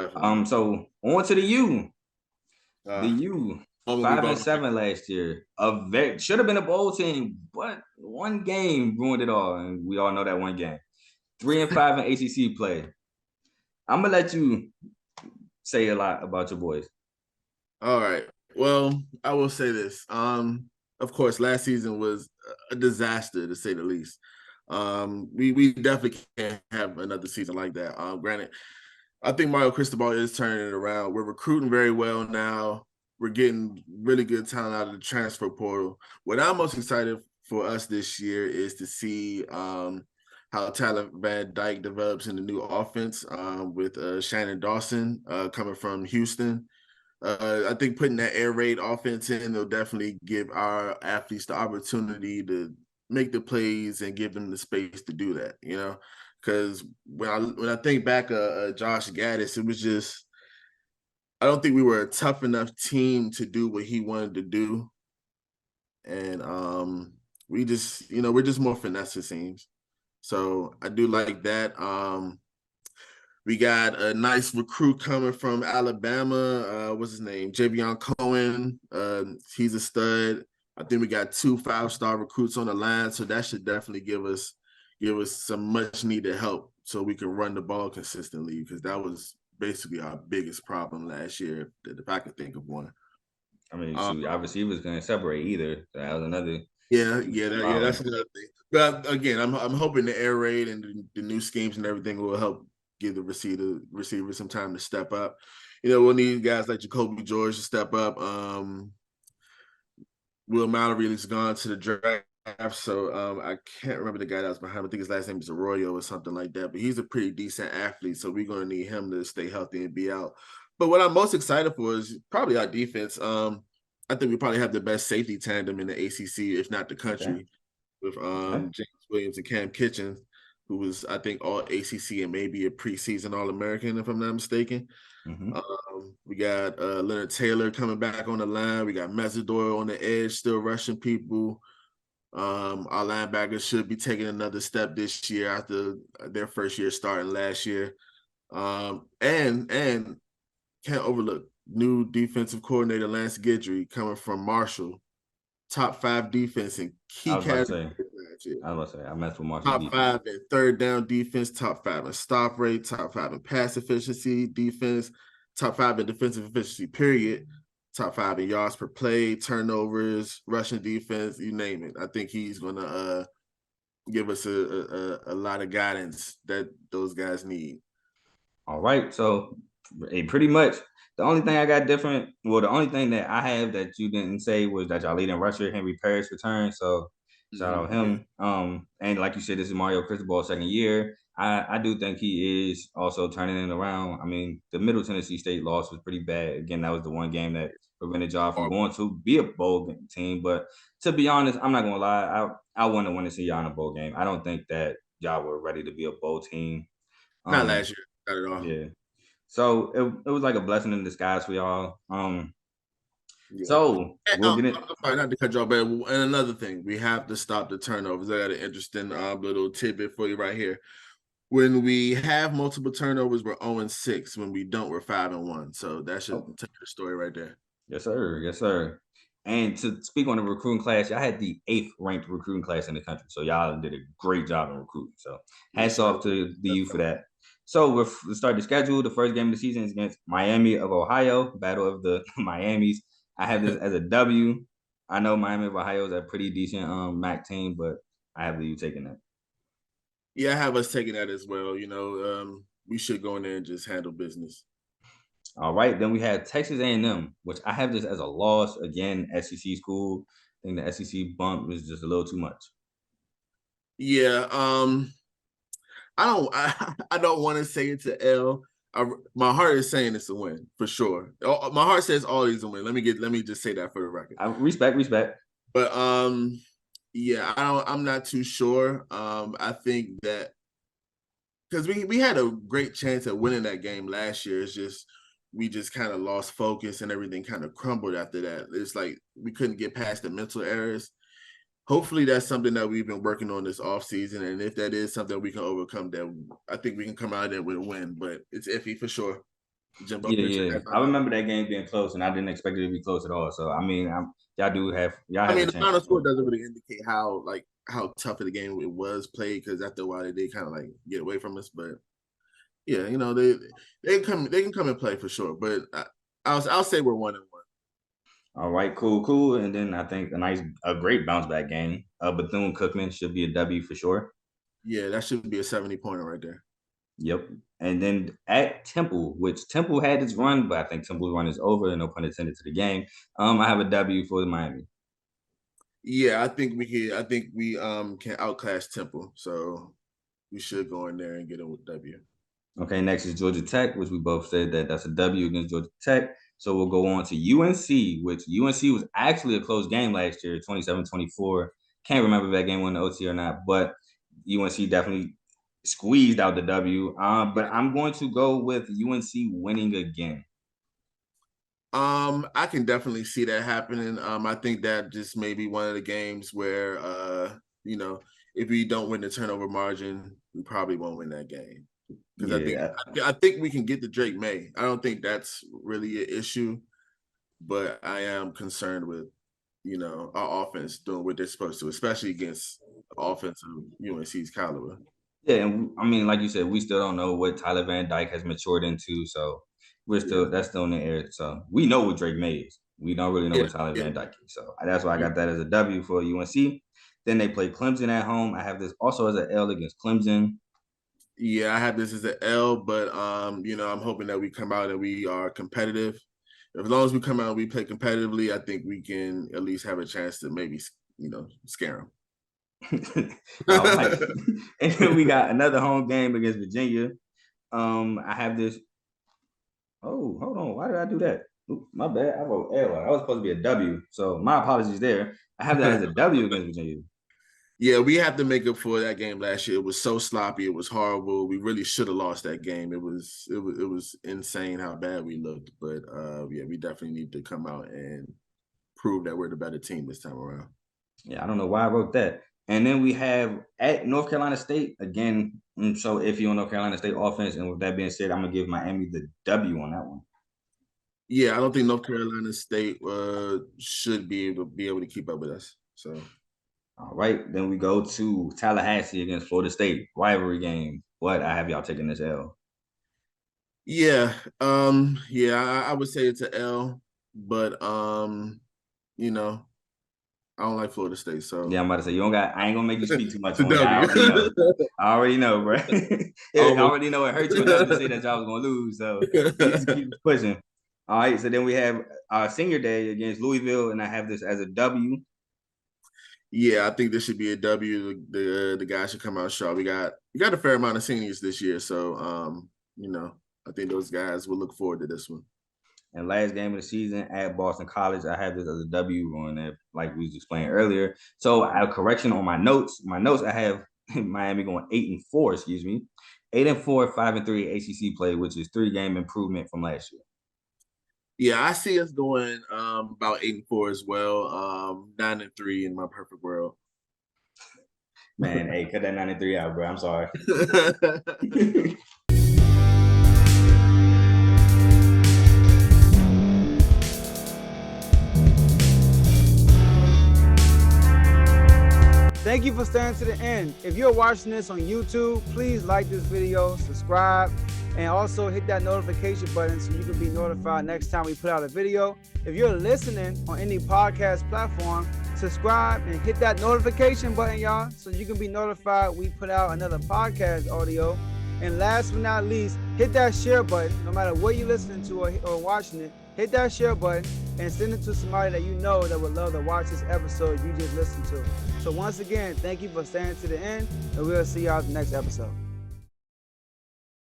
Definitely. So on to the U. The Uh, U, I'm gonna be 5-7 last year. Should have been a bowl team, but one game ruined it all, and we all know that one game. 3-5 in ACC play. I'm gonna let you say a lot about your boys. All right. Well, I will say this. Of course, last season was a disaster to say the least. We definitely can't have another season like that. Granted, I think Mario Cristobal is turning it around. We're recruiting very well now. We're getting really good talent out of the transfer portal. What I'm most excited for us this year is to see how Tyler Van Dyke develops in the new offense with Shannon Dawson coming from Houston. I think putting that air raid offense in will definitely give our athletes the opportunity to make the plays and give them the space to do that. Because when I think back, Josh Gaddis, it was just I don't think we were a tough enough team to do what he wanted to do, and we just we're just more finesse it seems. So I do like that. We got a nice recruit coming from Alabama. What's his name? Javion Cohen. He's a stud. I think we got 2 5-star recruits on the line, so that should definitely give us some much needed help so we can run the ball consistently, because that was basically our biggest problem last year, if I could think of one. I mean, Um, shoot, obviously he was going to separate either. So that was another that's problem. another thing. But again, I'm hoping the air raid and the new schemes and everything will help give the receiver some time to step up. We'll need guys like Jacoby George to step up. Will Mallory is gone to the draft, so I can't remember the guy that was behind him. I think his last name is Arroyo or something like that. But he's a pretty decent athlete, so we're going to need him to stay healthy and be out. But what I'm most excited for is probably our defense. I think we probably have the best safety tandem in the ACC, if not the Okay. country, with Okay. James Williams and Cam Kitchens, who was, I think, all ACC and maybe a preseason All American, if I'm not mistaken. Mm-hmm. We got Leonard Taylor coming back on the line. We got Mesidor on the edge, still rushing people. Our linebackers should be taking another step this year after their first year starting last year. And can't overlook new defensive coordinator Lance Guidry coming from Marshall, top 5 defense in I key was about to categories say. last year. I was about to say. I messed with Marshall's Top defense. 5 in third down defense, top 5 in stop rate, top 5 in pass efficiency defense, top 5 in defensive efficiency, period. Top 5 in yards per play, turnovers, rushing defense, you name it. I think he's going to give us a lot of guidance that those guys need. All right. So pretty much the only thing I got different, well, the only thing that I have that you didn't say was that y'all leading rusher Henry Parrish returned. So shout out Yeah. him. And like you said, this is Mario Cristobal's second year. I do think he is also turning it around. I mean, the Middle Tennessee State loss was pretty bad. Again, that was the one game that prevented y'all from going to be a bowl team. But to be honest, I'm not gonna lie. I wouldn't want to see y'all in a bowl game. I don't think that y'all were ready to be a bowl team. Not Um, last year, not at all. yeah. So it was like a blessing in disguise for y'all. Yeah. So we'll get it. I'm sorry, not to cut you off, but and another thing, we have to stop the turnovers. I got an interesting little tidbit for you right here. When we have multiple turnovers, we're 0-6. When we don't, we're 5-1. So that should Oh, tell you the story right there. yes, sir. Yes, sir. And to speak on the recruiting class, y'all had the 8th ranked recruiting class in the country. So y'all did a great job in recruiting. So Yes, hats sir. off to the youth for that. So we'll start the schedule. The first game of the season is against Miami of Ohio, Battle of the Miamis. I have this as a W. I know Miami of Ohio is a pretty decent MAC team, but I have you taking that. Yeah, I have us taking that as well. We should go in there and just handle business. All right, then we have Texas A&M, which I have this as a loss. Again, SEC school. I think the SEC bump was just a little too much. Yeah, I don't want to say it's an L. My heart is saying it's a win for sure. My heart says all these a win. Let me just say that for the record. Respect. But yeah, I'm not too sure. I think that because we had a great chance at winning that game last year. It's just we just kind of lost focus and everything kind of crumbled after that. It's like we couldn't get past the mental errors. Hopefully that's something that we've been working on this off season, and if that is something we can overcome, that I think we can come out there with a win. But it's iffy for sure. Jimbo pitcher. Yeah. I remember that game being close, and I didn't expect it to be close at all. So I mean, y'all have a The chance final for score sure. doesn't really indicate how tough of the game it was played because after a while they did kind of like get away from us. But yeah, they can come and play for sure. But I'll say we're 1-1. All right, cool. And then I think a great bounce back game. Bethune-Cookman should be a W for sure. Yeah, that should be a 70-pointer right there. Yep. And then at Temple, which Temple had its run, but I think Temple's run is over, no pun intended to the game. I have a W for Miami. Yeah, I think we can outclass Temple, so we should go in there and get a W. Okay, next is Georgia Tech, which we both said that's a W against Georgia Tech. So we'll go on to UNC, which UNC was actually a close game last year, 27-24. Can't remember if that game went to OT or not, but UNC definitely squeezed out the W. But I'm going to go with UNC winning again. I can definitely see that happening. I think that just may be one of the games where if we don't win the turnover margin, we probably won't win that game. Because I think we can get to Drake May. I don't think that's really an issue, but I am concerned with our offense doing what they're supposed to, especially against the offense of UNC's caliber. Yeah, and I mean, like you said, we still don't know what Tyler Van Dyke has matured into, so that's still in the air. So we know what Drake May is. We don't really know what Tyler Van Dyke is. So that's why I got that as a W for UNC. Then they play Clemson at home. I have this also as an L against Clemson. Yeah, I have this as an L, but I'm hoping that we come out and we are competitive. As long as we come out and we play competitively, I think we can at least have a chance to maybe scare them. All right. And then we got another home game against Virginia. I have this. Oh, hold on. Why did I do that? Ooh, my bad. I wrote L. I was supposed to be a W. So my apologies there. I have that as a W against Virginia. Yeah, we have to make up for that game last year. It was so sloppy. It was horrible. We really should have lost that game. It was insane how bad we looked. But we definitely need to come out and prove that we're the better team this time around. Yeah, I don't know why I wrote that. And then we have at North Carolina State again. So if you're on North Carolina State offense, and with that being said, I'm gonna give Miami the W on that one. Yeah, I don't think North Carolina State should be able to keep up with us. So, all right, then we go to Tallahassee against Florida State, rivalry game. What I have y'all taking this L? Yeah, I would say it's an L, but I don't like Florida State, so yeah, I'm about to say I ain't gonna make you speak too much on it. I already know, bro. I already know it hurt you enough to say that y'all was gonna lose, so just keep pushing. All right, so then we have our senior day against Louisville, and I have this as a W. Yeah, I think this should be a W. The guys should come out sharp. We got a fair amount of seniors this year, so I think those guys will look forward to this one. And last game of the season at Boston College, I have this as a W on there, like we was explaining earlier. So I have a correction on my notes. My notes, I have Miami going 8-4, 8-4, 5-3 ACC play, which is 3-game improvement from last year. Yeah, I see us going about 8-4 as well. 9-3 in my perfect world. Man, hey, cut that 9-3 out, bro. I'm sorry. Thank you for staying to the end. If you're watching this on YouTube, please like this video, subscribe, and also hit that notification button so you can be notified next time we put out a video. If you're listening on any podcast platform, subscribe and hit that notification button, y'all, so you can be notified we put out another podcast audio. And last but not least, hit that share button. No matter what you're listening to or watching it, hit that share button and send it to somebody that you know that would love to watch this episode you just listened to. So once again, thank you for staying to the end, and we'll see y'all in the next episode.